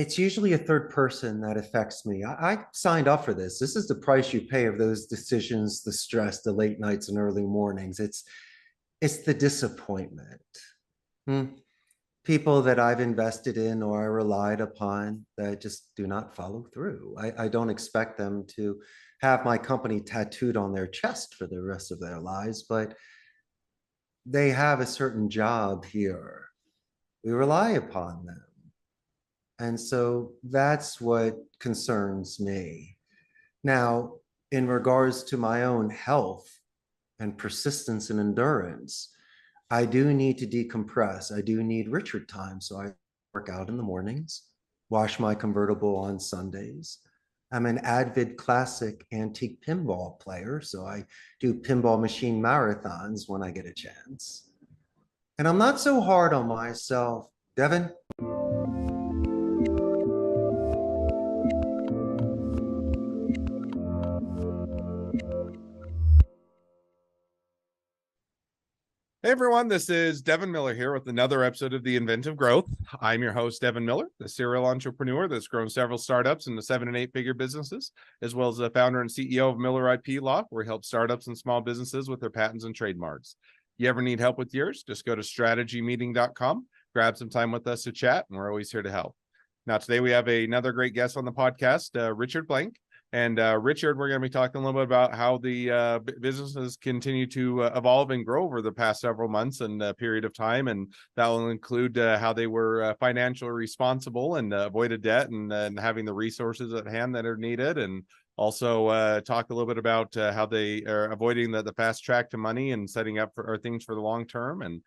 It's usually a third person that affects me. I signed up for this. This is the price you pay of those decisions, the stress, the late nights and early mornings. It's the disappointment. Hmm. People that I've invested in or I relied upon that just do not follow through. I don't expect them to have my company tattooed on their chest for the rest of their lives, but they have a certain job here. We rely upon them. And so that's what concerns me. Now, in regards to my own health and persistence and endurance, I do need to decompress. I do need Richard time. So I work out in the mornings, wash my convertible on Sundays. I'm an avid classic antique pinball player. So I do pinball machine marathons when I get a chance. And I'm not so hard on myself. Devin, Hey everyone, this is Devin Miller here with another episode of the Inventive Growth. I'm your host, Devin Miller, the serial entrepreneur that's grown several startups into 7- and 8-figure businesses, as well as the founder and CEO of Miller IP Law, where we help startups and small businesses with their patents and trademarks. You ever need help with yours? Just go to strategymeeting.com, grab some time with us to chat, and we're always here to help. Now, today we have another great guest on the podcast, Richard Blank. And Richard, we're going to be talking a little bit about how the businesses continue to evolve and grow over the past several months and period of time. And that will include how they were financially responsible and avoided debt and having the resources at hand that are needed. And also talk a little bit about how they are avoiding the fast track to money and setting up for things for the long term, and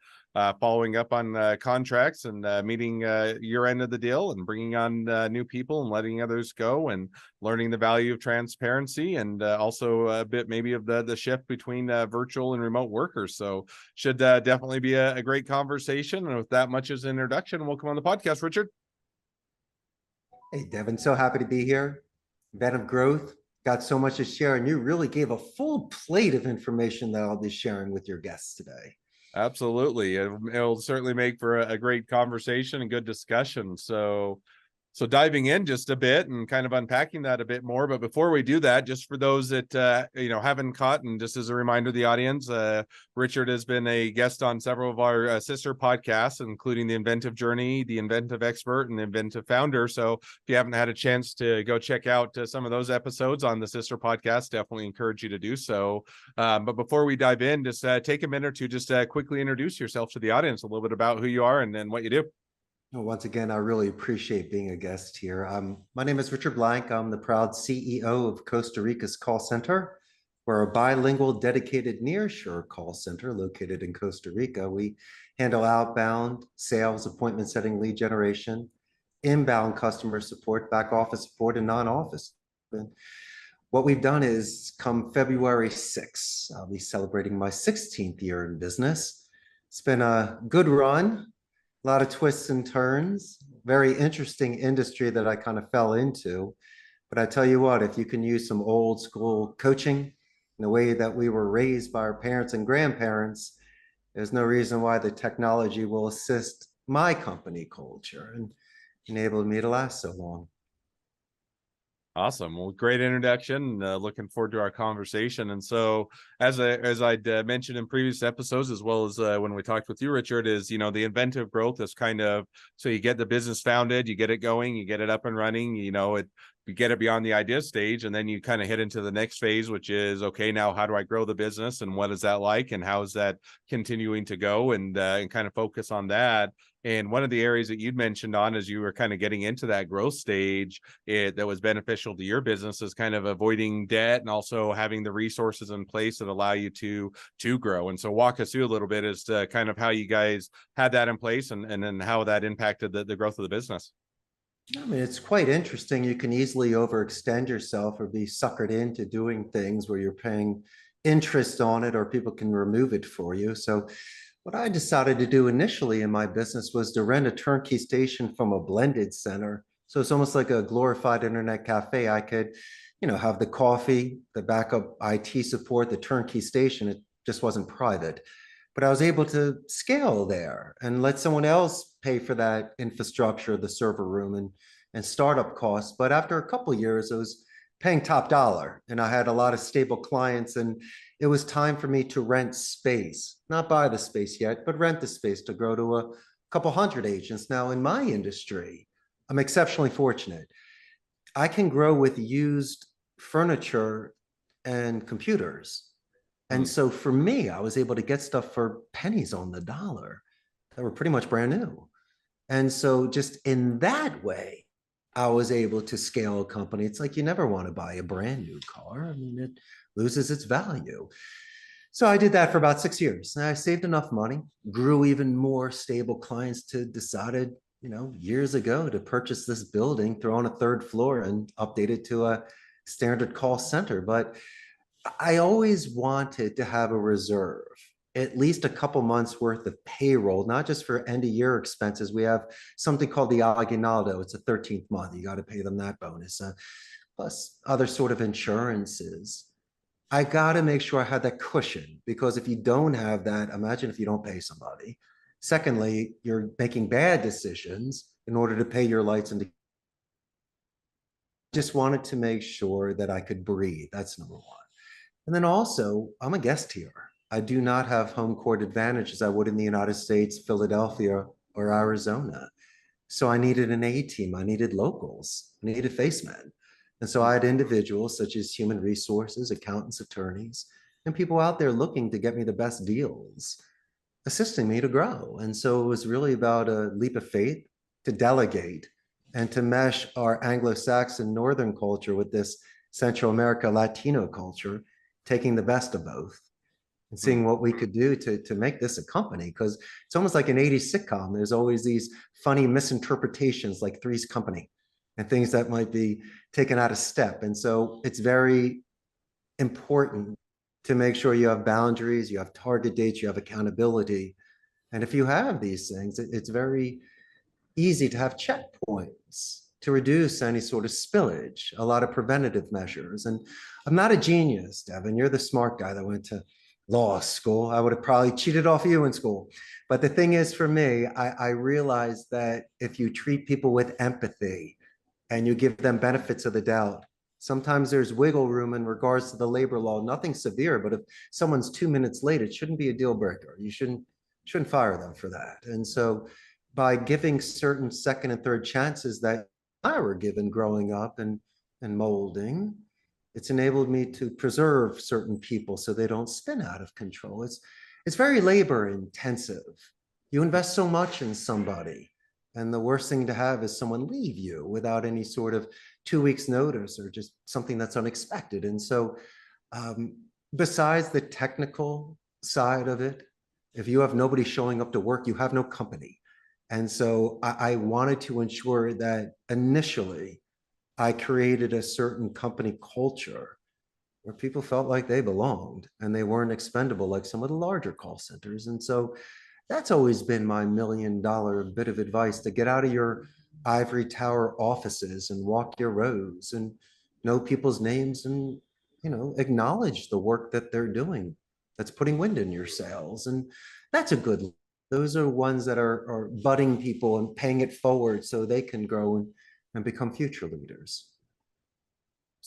following up on contracts and meeting year end of the deal and bringing on new people and letting others go, and learning the value of transparency, and also a bit maybe of the shift between virtual and remote workers. So should definitely be a great conversation. And with that much as an introduction, welcome on the podcast, Richard. hey, Devin, so happy to be here. Inventive Growth, got so much to share, and you really gave a full plate of information that I'll be sharing with your guests today. Absolutely. It'll certainly make for a great conversation and good discussion. So diving in just a bit and kind of unpacking that a bit more. But before we do that, just for those that haven't caught, and just as a reminder to the audience, Richard has been a guest on several of our sister podcasts, including the Inventive Journey, the Inventive Expert, and the Inventive Founder. So if you haven't had a chance to go check out some of those episodes on the sister podcast, definitely encourage you to do so. But before we dive in, just take a minute or two, just quickly introduce yourself to the audience, a little bit about who you are and then what you do. Well, once again, I really appreciate being a guest here. My name is Richard Blank. I'm the proud CEO of Costa Rica's call center. We're a bilingual, dedicated nearshore call center located in Costa Rica. We handle outbound sales, appointment setting, lead generation, inbound customer support, back office support, and non-office. And what we've done is come February 6th, I'll be celebrating my 16th year in business. It's been a good run. A lot of twists and turns, very interesting industry that I kind of fell into. But I tell you what, if you can use some old school coaching in the way that we were raised by our parents and grandparents, there's no reason why the technology will assist my company culture and enable me to last so long. Awesome. Well, great introduction. Looking forward to our conversation. And so, as I'd mentioned in previous episodes, as well as when we talked with you, Richard, is the inventive growth is kind of, so you get the business founded, you get it going, you get it up and running. You get it beyond the idea stage, and then you kind of hit into the next phase, which is, okay, now how do I grow the business, and what is that like, and how is that continuing to go, and kind of focus on that. And one of the areas that you'd mentioned on as you were kind of getting into that growth stage, that was beneficial to your business, is kind of avoiding debt and also having the resources in place that allow you to grow. And so walk us through a little bit as to kind of how you guys had that in place, and then how that impacted the growth of the business. I mean, it's quite interesting. You can easily overextend yourself or be suckered into doing things where you're paying interest on it, or people can remove it for you. So what I decided to do initially in my business was to rent a turnkey station from a blended center. So it's almost like a glorified internet cafe. I could, have the coffee, the backup IT support, the turnkey station. It just wasn't private. But I was able to scale there and let someone else pay for that infrastructure, the server room, and and startup costs. But after a couple of years, it was paying top dollar and I had a lot of stable clients, and it was time for me to rent space, not buy the space yet, but rent the space to grow to a couple hundred agents. Now in my industry, I'm exceptionally fortunate. I can grow with used furniture and computers. And Hmm. so for me, I was able to get stuff for pennies on the dollar that were pretty much brand new. And so just in that way, I was able to scale a company. It's like you never want to buy a brand new car. I mean, it loses its value. So I did that for about 6 years. And I saved enough money, grew even more stable clients to decided, years ago to purchase this building, throw on a third floor and update it to a standard call center. But I always wanted to have a reserve, at least a couple months worth of payroll, not just for end of year expenses. We have something called the aguinaldo. It's a 13th month. You got to pay them that bonus, plus other sort of insurances. I got to make sure I had that cushion, because if you don't have that, imagine if you don't pay somebody. Secondly, you're making bad decisions in order to pay your lights and just wanted to make sure that I could breathe. That's number one. And then also, I'm a guest here. I do not have home court advantage as I would in the United States, Philadelphia, or Arizona. So I needed an A team. I needed locals. I needed facemen. And so I had individuals such as human resources, accountants, attorneys, and people out there looking to get me the best deals, assisting me to grow. And so it was really about a leap of faith to delegate and to mesh our Anglo-Saxon Northern culture with this Central America Latino culture, taking the best of both and Hmm. seeing what we could do to make this a company. Because it's almost like an 80s sitcom. There's always these funny misinterpretations like Three's Company and things that might be taken out of step. And so it's very important to make sure you have boundaries, you have target dates, you have accountability. And if you have these things, it's very easy to have checkpoints to reduce any sort of spillage, a lot of preventative measures. And I'm not a genius, Devin. You're the smart guy that went to law school. I would have probably cheated off you in school. But the thing is, for me, I realized that if you treat people with empathy and you give them benefits of the doubt, sometimes there's wiggle room in regards to the labor law, nothing severe, but if someone's 2 minutes late, it shouldn't be a deal breaker. You shouldn't fire them for that. And so by giving certain second and third chances that I were given growing up and molding, it's enabled me to preserve certain people so they don't spin out of control. It's very labor intensive. You invest so much in somebody, and the worst thing to have is someone leave you without any sort of 2 weeks notice or just something that's unexpected. And so um, besides the technical side of it, if you have nobody showing up to work, you have no company. And so I wanted to ensure that initially I created a certain company culture where people felt like they belonged and they weren't expendable like some of the larger call centers. And so that's always been my $1 million bit of advice: to get out of your ivory tower offices and walk your roads and know people's names and, acknowledge the work that they're doing that's putting wind in your sails. And that's a good, those are ones that are budding people and paying it forward so they can grow and become future leaders.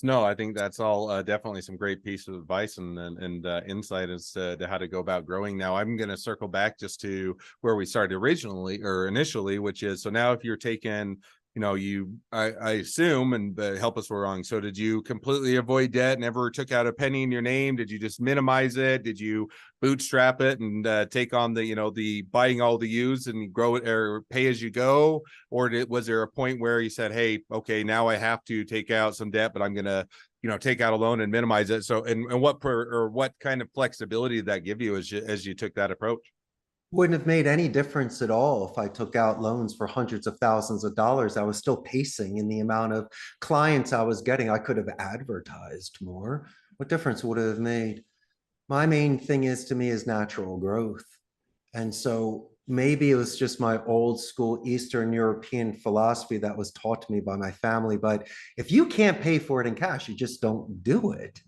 No, I think that's all definitely some great piece of advice and insight as to how to go about growing. Now, I'm going to circle back just to where we started originally or initially, which is, so now if you're taking, I assume, and help us if we're wrong. So did you completely avoid debt, never took out a penny in your name? Did you just minimize it? Did you bootstrap it and take on the buying all the used and grow it or pay as you go? Or was there a point where you said, hey, okay, now I have to take out some debt, but I'm going to, take out a loan and minimize it? So, and what kind of flexibility did that give you as you took that approach? Wouldn't have made any difference at all if I took out loans for hundreds of thousands of dollars. I was still pacing in the amount of clients I was getting. I could have advertised more. What difference would it have made? My main thing is, to me, is natural growth. And so maybe it was just my old school Eastern European philosophy that was taught to me by my family. But if you can't pay for it in cash, you just don't do it.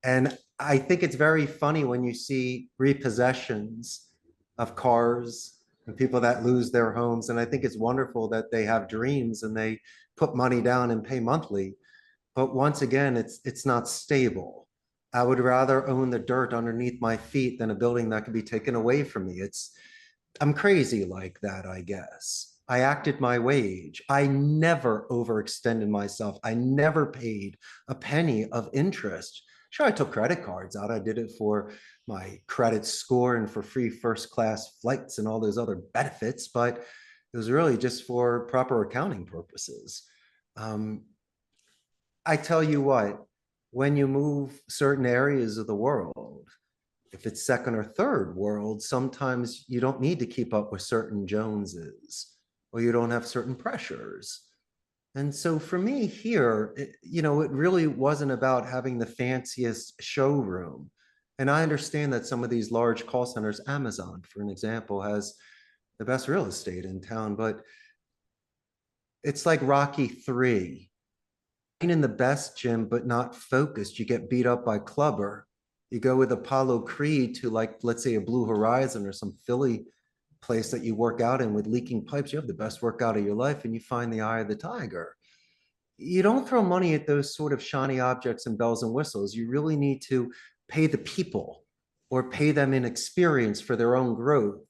And I think it's very funny when you see repossessions of cars and people that lose their homes. And I think it's wonderful that they have dreams and they put money down and pay monthly. But once again, it's not stable. I would rather own the dirt underneath my feet than a building that could be taken away from me. I'm crazy like that, I guess. I acted my wage. I never overextended myself. I never paid a penny of interest. Sure, I took credit cards out. I did it for my credit score and for free first class flights and all those other benefits, but it was really just for proper accounting purposes. Um, I tell you what, when you move certain areas of the world, if it's second or third world, sometimes you don't need to keep up with certain Joneses or you don't have certain pressures. And so for me here, it really wasn't about having the fanciest showroom. And I understand that some of these large call centers, Amazon, for an example, has the best real estate in town, but it's like Rocky 3. In the best gym, but not focused. You get beat up by Clubber. You go with Apollo Creed to, like, let's say a Blue Horizon or some Philly place that you work out in with leaking pipes. You have the best workout of your life and you find the eye of the tiger. You don't throw money at those sort of shiny objects and bells and whistles. You really need to pay the people or pay them in experience for their own growth,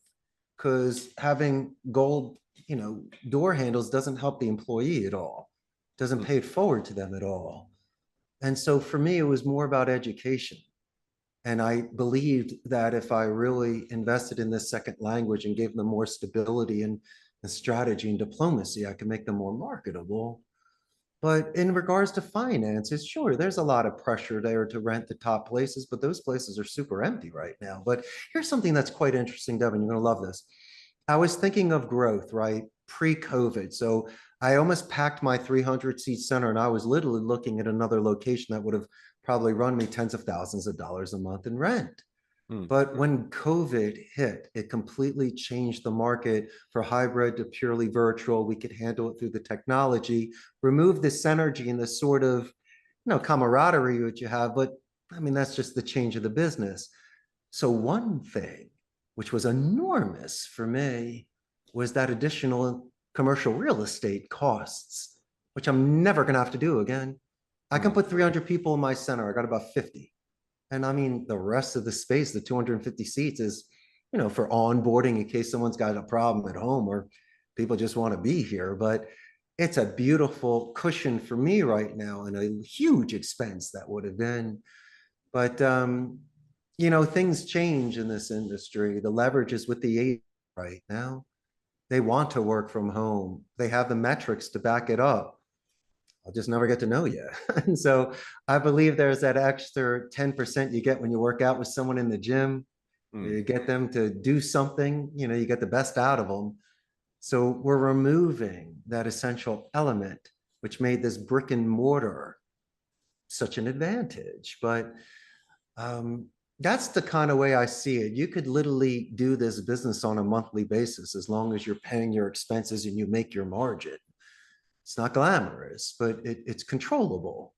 because having gold, door handles doesn't help the employee at all, doesn't pay it forward to them at all. And so for me, it was more about education. And I believed that if I really invested in this second language and gave them more stability and strategy and diplomacy, I could make them more marketable. But in regards to finances, sure, there's a lot of pressure there to rent the top places, but those places are super empty right now. But here's something that's quite interesting, Devin. You're going to love this. I was thinking of growth, right? Pre-COVID. So I almost packed my 300-seat center and I was literally looking at another location that would have probably run me tens of thousands of dollars a month in rent. But when COVID hit, it completely changed the market for hybrid to purely virtual. We could handle it through the technology, remove this energy and this sort of, camaraderie which you have. But I mean, that's just the change of the business. So one thing, which was enormous for me, was that additional commercial real estate costs, which I'm never going to have to do again. I can put 300 people in my center. I got about 50. And I mean, the rest of the space, the 250 seats is, for onboarding in case someone's got a problem at home or people just want to be here. But it's a beautiful cushion for me right now and a huge expense that would have been. But, things change in this industry. The leverage is with the agent right now. They want to work from home. They have the metrics to back it up. I'll just never get to know you. And so I believe there's that extra 10% you get when you work out with someone in the gym. You get them to do something, you get the best out of them. So we're removing that essential element, which made this brick and mortar such an advantage. But that's the kind of way I see it. You could literally do this business on a monthly basis as long as you're paying your expenses and you make your margin. It's not glamorous, but it's controllable.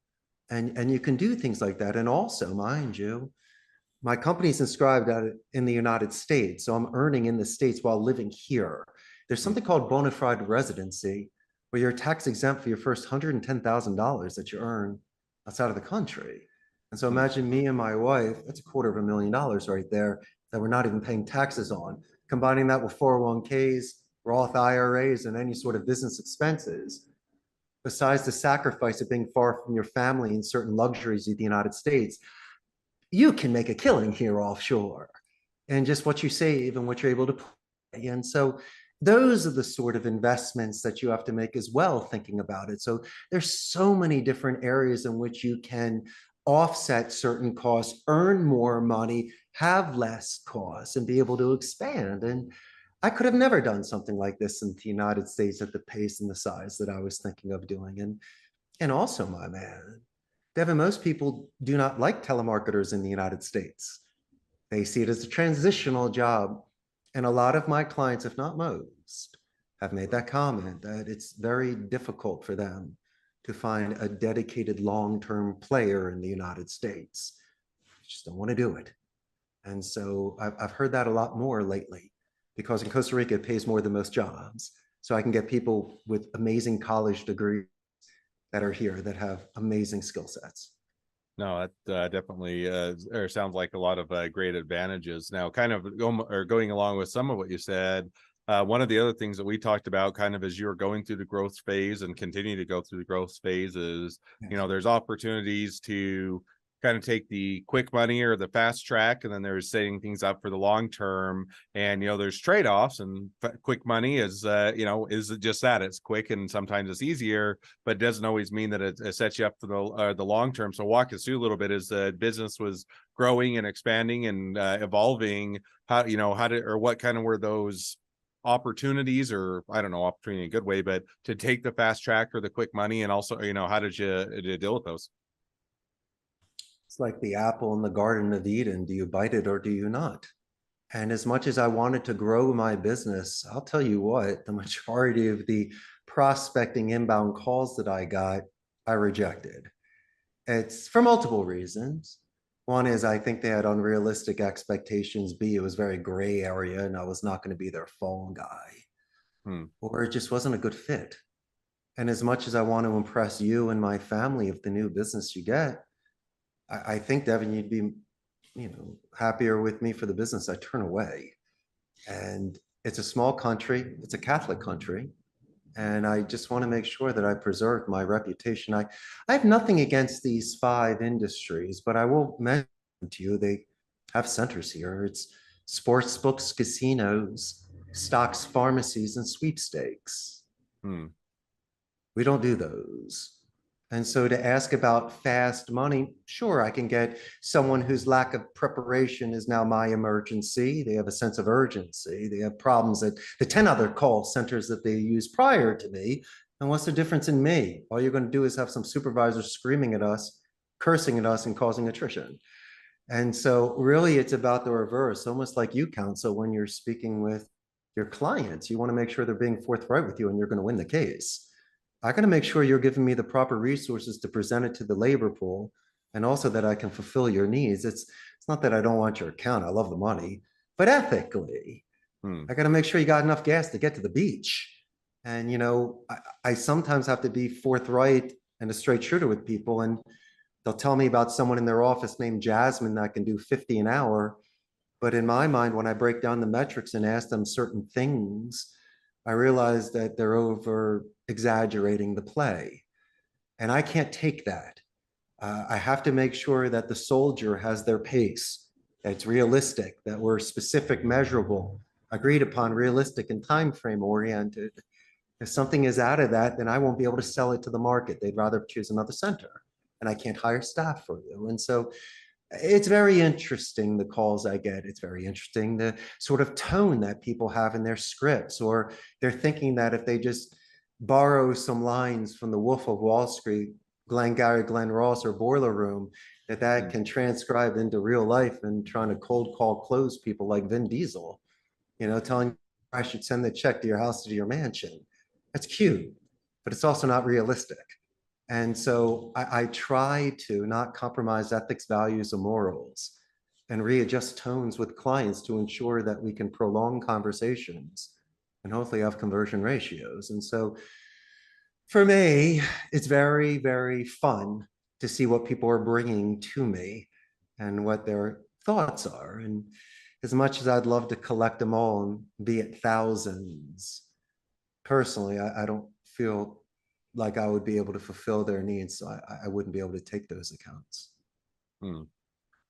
And you can do things like that. And also, mind you, my company's inscribed in the United States. So I'm earning in the States while living here. There's something called bona fide residency, where you're tax exempt for your first $110,000 that you earn outside of the country. And so imagine me and my wife, that's $250,000 right there that we're not even paying taxes on. Combining that with 401ks, Roth IRAs, and any sort of business expenses, besides the sacrifice of being far from your family and certain luxuries of the United States, you can make a killing here offshore. And just what you save and what you're able to pay. And so those are the sort of investments that you have to make as well, thinking about it. So there's so many different areas in which you can offset certain costs, earn more money, have less costs, and be able to expand. And I could have never done something like this in the United States at the pace and the size that I was thinking of doing. And also, my man, Devin, most people do not like telemarketers in the United States. They see it as a transitional job. And a lot of my clients, if not most, have made that comment that it's very difficult for them to find a dedicated long-term player in the United States. They just don't want to do it. And so I've heard that a lot more lately, because in Costa Rica, it pays more than most jobs. So I can get people with amazing college degrees that are here that have amazing skill sets. No, that definitely or sounds like a lot of great advantages. Now, kind of going along with some of what you said, one of the other things that we talked about kind of as you're going through the growth phase and continue to go through the growth phase is, Yes. there's opportunities to kind of take the quick money or the fast track, and then there's setting things up for the long term. And there's trade-offs, and quick money is is just that, it's quick and sometimes it's easier, but it doesn't always mean that it sets you up for the long term. So walk us through a little bit as the business was growing and expanding and evolving. What kind of were those opportunities, or I don't know, opportunity in a good way, but to take the fast track or the quick money, and also how did you deal with those? It's like the apple in the Garden of Eden. Do you bite it or do you not? And as much as I wanted to grow my business, I'll tell you what, the majority of the prospecting inbound calls that I got, I rejected. It's for multiple reasons. One is I think they had unrealistic expectations. B, it was very gray area and I was not going to be their phone guy. Or it just wasn't a good fit. And as much as I want to impress you and my family of the new business you get, I think, Devin, you'd be, happier with me for the business I turn away. And it's a small country, it's a Catholic country. And I just want to make sure that I preserve my reputation. I have nothing against these 5 industries, but I will mention to you, they have centers here. It's sports books, casinos, stocks, pharmacies, and sweepstakes. We don't do those. And so to ask about fast money, sure, I can get someone whose lack of preparation is now my emergency. They have a sense of urgency. They have problems at the 10 other call centers that they used prior to me. And what's the difference in me? All you're going to do is have some supervisors screaming at us, cursing at us, and causing attrition. And so really it's about the reverse, almost like you counsel when you're speaking with your clients. You want to make sure they're being forthright with you and you're going to win the case. I got to make sure you're giving me the proper resources to present it to the labor pool, and also that I can fulfill your needs. It's not that I don't want your account. I love the money, but ethically, I got to make sure you got enough gas to get to the beach. And, I sometimes have to be forthright and a straight shooter with people. And they'll tell me about someone in their office named Jasmine that can do 50 an hour. But in my mind, when I break down the metrics and ask them certain things, I realize that they're over exaggerating the play. And I can't take that. I have to make sure that the soldier has their pace, that it's realistic, that we're specific, measurable, agreed upon, realistic, and time frame oriented. If something is out of that, then I won't be able to sell it to the market. They'd rather choose another center, and I can't hire staff for you. And so it's very interesting, the calls I get. It's very interesting, the sort of tone that people have in their scripts, or they're thinking that if they just borrow some lines from the Wolf of Wall Street, Glengarry Glen Ross, or Boiler Room, that can transcribe into real life, and trying to cold call close people like Vin Diesel, telling I should send the check to your house, to your mansion. That's cute, but it's also not realistic. And so I try to not compromise ethics, values, or morals, and readjust tones with clients to ensure that we can prolong conversations and hopefully have conversion ratios. And so for me, it's very, very fun to see what people are bringing to me and what their thoughts are. And as much as I'd love to collect them all and be at thousands, personally, I don't feel like I would be able to fulfill their needs. So I wouldn't be able to take those accounts.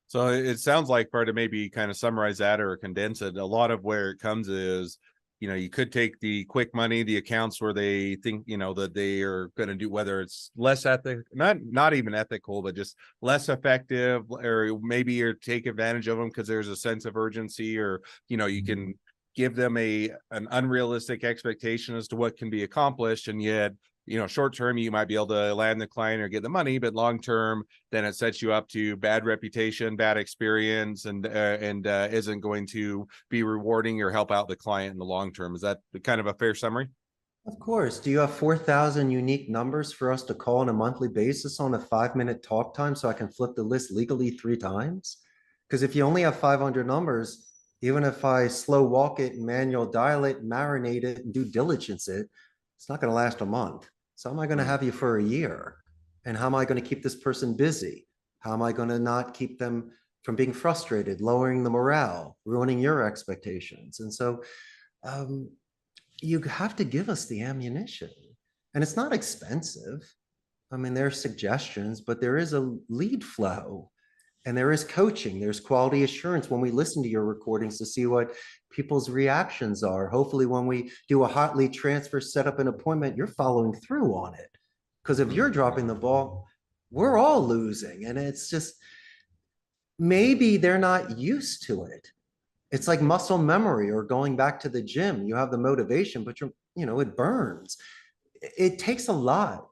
So it sounds like, for to maybe kind of summarize that or condense it, a lot of where it comes is, you could take the quick money, the accounts where they think, that they are going to do, whether it's less not even ethical, but just less effective, or maybe you take advantage of them because there's a sense of urgency, or, you can give them an unrealistic expectation as to what can be accomplished. And yet, short term, you might be able to land the client or get the money, but long term, then it sets you up to bad reputation, bad experience, and isn't going to be rewarding or help out the client in the long term. Is that kind of a fair summary? Of course. Do you have 4,000 unique numbers for us to call on a monthly basis on a 5-minute talk time so I can flip the list legally 3 times? Because if you only have 500 numbers, even if I slow walk it and manual dial it, marinate it, and due diligence it, it's not going to last a month. So how am I going to have you for a year? And how am I going to keep this person busy? How am I going to not keep them from being frustrated, lowering the morale, ruining your expectations? And so um, you have to give us the ammunition. And it's not expensive. I mean, there are suggestions, but there is a lead flow and there is coaching. There's quality assurance when we listen to your recordings to see what people's reactions are. Hopefully, when we do a hot lead transfer, set up an appointment, you're following through on it. Because if you're dropping the ball, we're all losing. And it's just maybe they're not used to it. It's like muscle memory or going back to the gym. You have the motivation, but it burns. It takes a lot.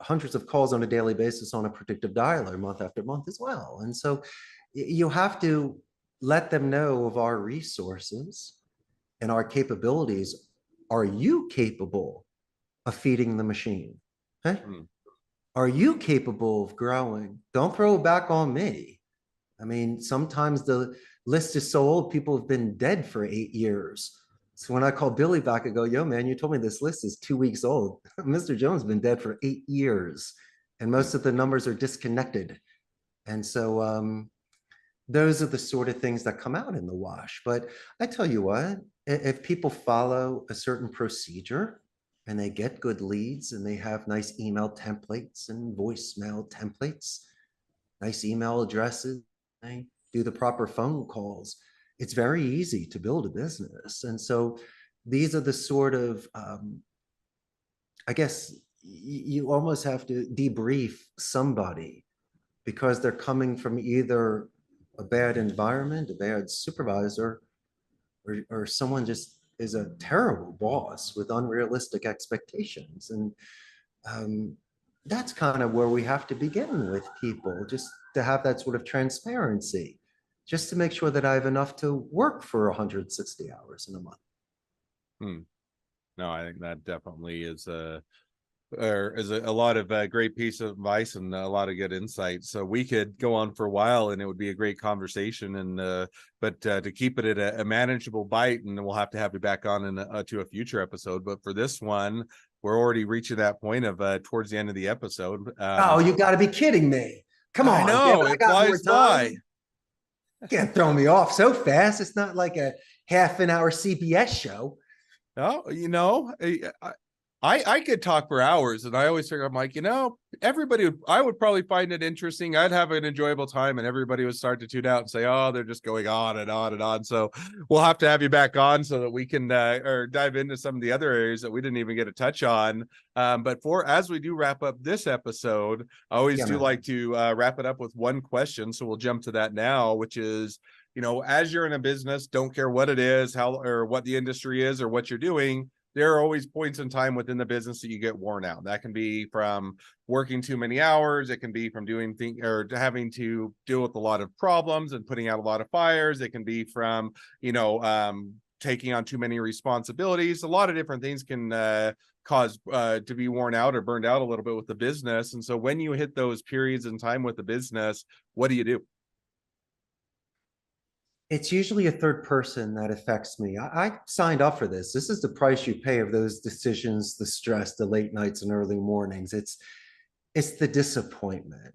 Hundreds of calls on a daily basis on a predictive dialer month after month as well. And so you have to let them know of our resources and our capabilities. Are you capable of feeding the machine? Okay? Are you capable of growing? Don't throw it back on me. I mean, sometimes the list is so old, people have been dead for 8 years. So when I call Billy back, I go, yo, man, you told me this list is 2 weeks old. Mr. Jones has been dead for 8 years, and most of the numbers are disconnected. And so those are the sort of things that come out in the wash. But I tell you what, if people follow a certain procedure and they get good leads and they have nice email templates and voicemail templates, nice email addresses, they do the proper phone calls, it's very easy to build a business. And so these are the sort of, I guess you almost have to debrief somebody because they're coming from either a bad environment, a bad supervisor, or someone just is a terrible boss with unrealistic expectations. And that's kind of where we have to begin with people, just to have that sort of transparency, just to make sure that I have enough to work for 160 hours in a month. No, I think that definitely is a lot of great piece of advice and a lot of good insight. So we could go on for a while and it would be a great conversation. And but to keep it at a manageable bite, and we'll have to have you back on to a future episode. But for this one, we're already reaching that point of towards the end of the episode. Oh, you got to be kidding me! Come on, I know, Devin, I it got more flies by. time. You can't throw me off so fast. It's not like a half an hour CBS show. Oh, I could talk for hours, and I always figure, I'm like, I would probably find it interesting. I'd have an enjoyable time, and everybody would start to tune out and say, oh, they're just going on and on and on. So we'll have to have you back on so that we can or dive into some of the other areas that we didn't even get a touch on. But as we do wrap up this episode, I always like to wrap it up with one question. So we'll jump to that now, which is, as you're in a business, don't care what it is, how or what the industry is or what you're doing, there are always points in time within the business that you get worn out. That can be from working too many hours. It can be from doing things or having to deal with a lot of problems and putting out a lot of fires. It can be from, taking on too many responsibilities. A lot of different things can cause to be worn out or burned out a little bit with the business. And so when you hit those periods in time with the business, what do you do? It's usually a third person that affects me. I signed up for this. This is the price you pay of those decisions, the stress, the late nights and early mornings. It's the disappointment.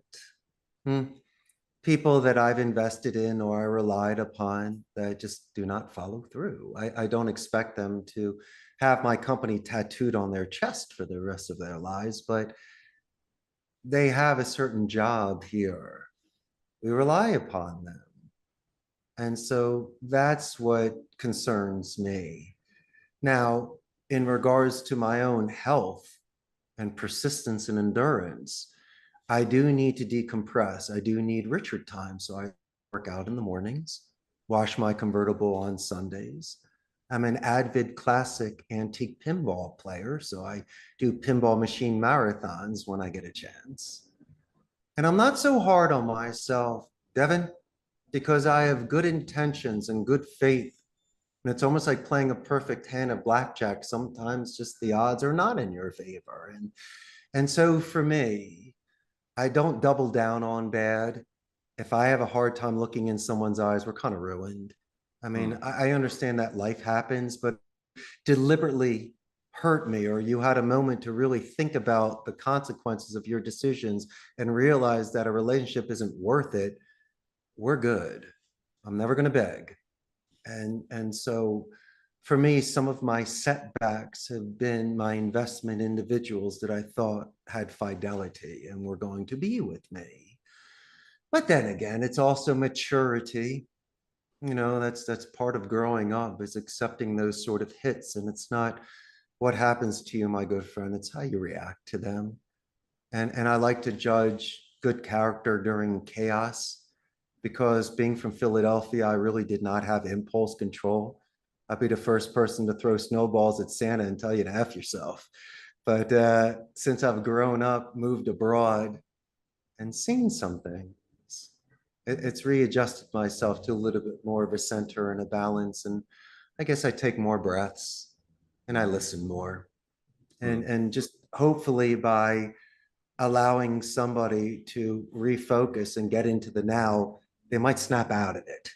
People that I've invested in or I relied upon that just do not follow through. I don't expect them to have my company tattooed on their chest for the rest of their lives, but they have a certain job here. We rely upon them. And so that's what concerns me. Now, in regards to my own health and persistence and endurance, I do need to decompress. I do need richer time. So I work out in the mornings, wash my convertible on Sundays. I'm an avid classic antique pinball player. So I do pinball machine marathons when I get a chance. And I'm not so hard on myself, Devin, because I have good intentions and good faith. And it's almost like playing a perfect hand of blackjack. Sometimes just the odds are not in your favor. And so for me, I don't double down on bad. If I have a hard time looking in someone's eyes, we're kind of ruined. I mean, I understand that life happens, but deliberately hurt me, or you had a moment to really think about the consequences of your decisions and realize that a relationship isn't worth it, we're good. I'm never going to beg. And so for me, some of my setbacks have been my investment individuals that I thought had fidelity and were going to be with me. But then again, it's also maturity. You know, that's part of growing up, is accepting those sort of hits. And it's not what happens to you, my good friend, it's how you react to them. And I like to judge good character during chaos, because being from Philadelphia, I really did not have impulse control. I'd be the first person to throw snowballs at Santa and tell you to F yourself. But since I've grown up, moved abroad, and seen some things, it's readjusted myself to a little bit more of a center and a balance. And I guess I take more breaths and I listen more. And just hopefully by allowing somebody to refocus and get into the now, they might snap out of it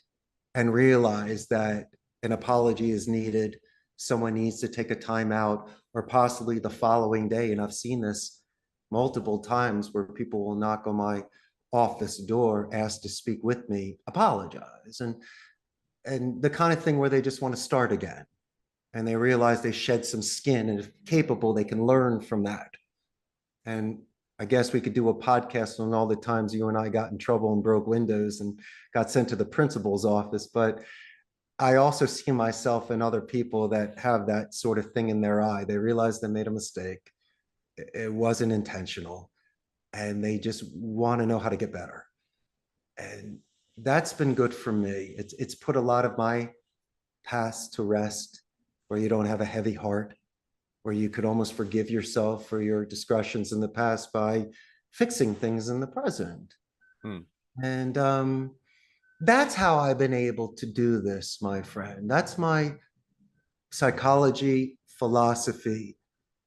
and realize that an apology is needed. Someone needs to take a time out, or possibly the following day. And I've seen this multiple times where people will knock on my office door, ask to speak with me, apologize, and the kind of thing where they just want to start again. And they realize they shed some skin, and if capable, they can learn from that. And I guess we could do a podcast on all the times you and I got in trouble and broke windows and got sent to the principal's office. But I also see myself and other people that have that sort of thing in their eye. They realize they made a mistake. It wasn't intentional. And they just want to know how to get better. And that's been good for me. It's put a lot of my past to rest, where you don't have a heavy heart, where you could almost forgive yourself for your discretions in the past by fixing things in the present. And that's how I've been able to do this, my friend. That's my psychology, philosophy,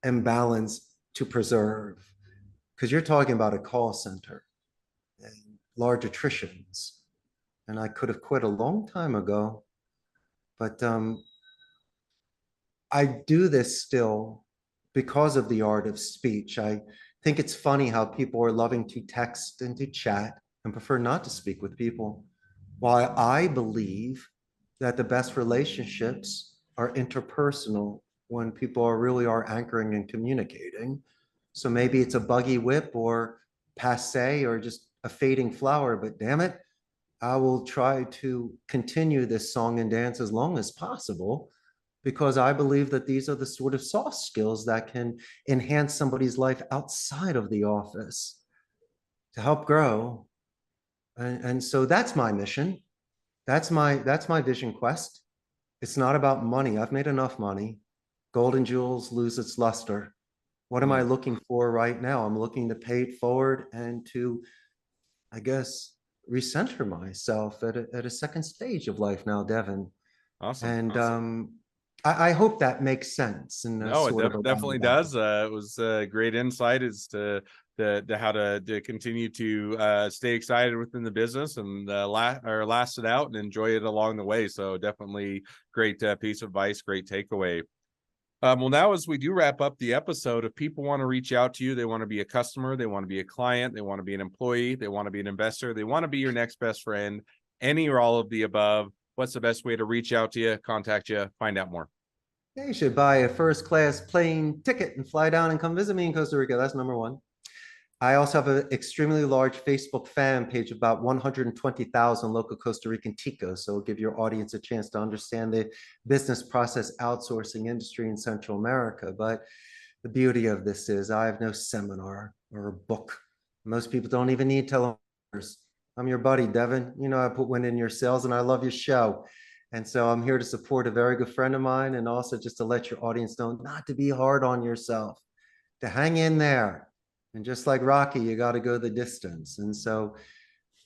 and balance to preserve. Because you're talking about a call center and large attritions. And I could have quit a long time ago. But I do this still because of the art of speech. I think it's funny how people are loving to text and to chat and prefer not to speak with people. While I believe that the best relationships are interpersonal, when people really are anchoring and communicating. So maybe it's a buggy whip or passe or just a fading flower, but damn it, I will try to continue this song and dance as long as possible, because I believe that these are the sort of soft skills that can enhance somebody's life outside of the office to help grow. And so that's my mission. That's my vision quest. It's not about money. I've made enough money. Golden jewels lose its luster. What am I looking for right now? I'm looking to pay it forward and to, I guess, recenter myself at a second stage of life now, Devin. Awesome. And I hope that makes sense. And no, it definitely does. It was a great insight as to how to continue to stay excited within the business and last it out and enjoy it along the way. So definitely great piece of advice, great takeaway. Well, now as we do wrap up the episode, if people want to reach out to you, they want to be a customer, they want to be a client, they want to be an employee, they want to be an investor, they want to be your next best friend, any or all of the above, what's the best way to reach out to you, contact you, find out more? You should buy a first-class plane ticket and fly down and come visit me in Costa Rica. That's number one. I also have an extremely large Facebook fan page, about 120,000 local Costa Rican ticos. So it'll give your audience a chance to understand the business process outsourcing industry in Central America. But the beauty of this is I have no seminar or a book. Most people don't even need telemarketers. I'm your buddy, Devin. You know, I put wind in your sails and I love your show. And so I'm here to support a very good friend of mine, and also just to let your audience know not to be hard on yourself, to hang in there. And just like Rocky, you got to go the distance. And so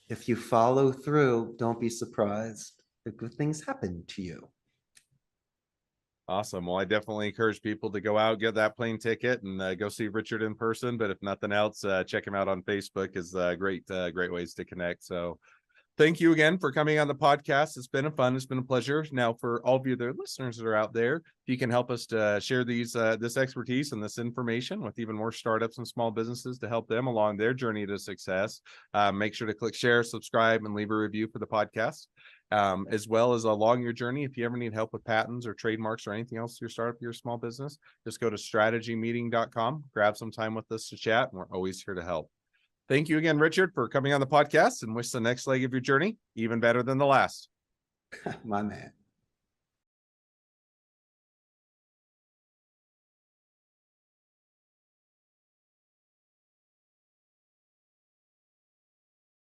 if you follow through, don't be surprised that good things happen to you. Awesome. Well, I definitely encourage people to go out, get that plane ticket, and go see Richard in person. But if nothing else, check him out on Facebook. Is great ways to connect. So Thank you again for coming on the podcast. It's been fun. It's been a pleasure. Now, for all of you other listeners that are out there, if you can help us to share this expertise and this information with even more startups and small businesses to help them along their journey to success, make sure to click share, subscribe, and leave a review for the podcast. As well as along your journey, if you ever need help with patents or trademarks or anything else to your startup, your small business, just go to strategymeeting.com, grab some time with us to chat, and we're always here to help. Thank you again, Richard, for coming on the podcast, and wish the next leg of your journey even better than the last. My man.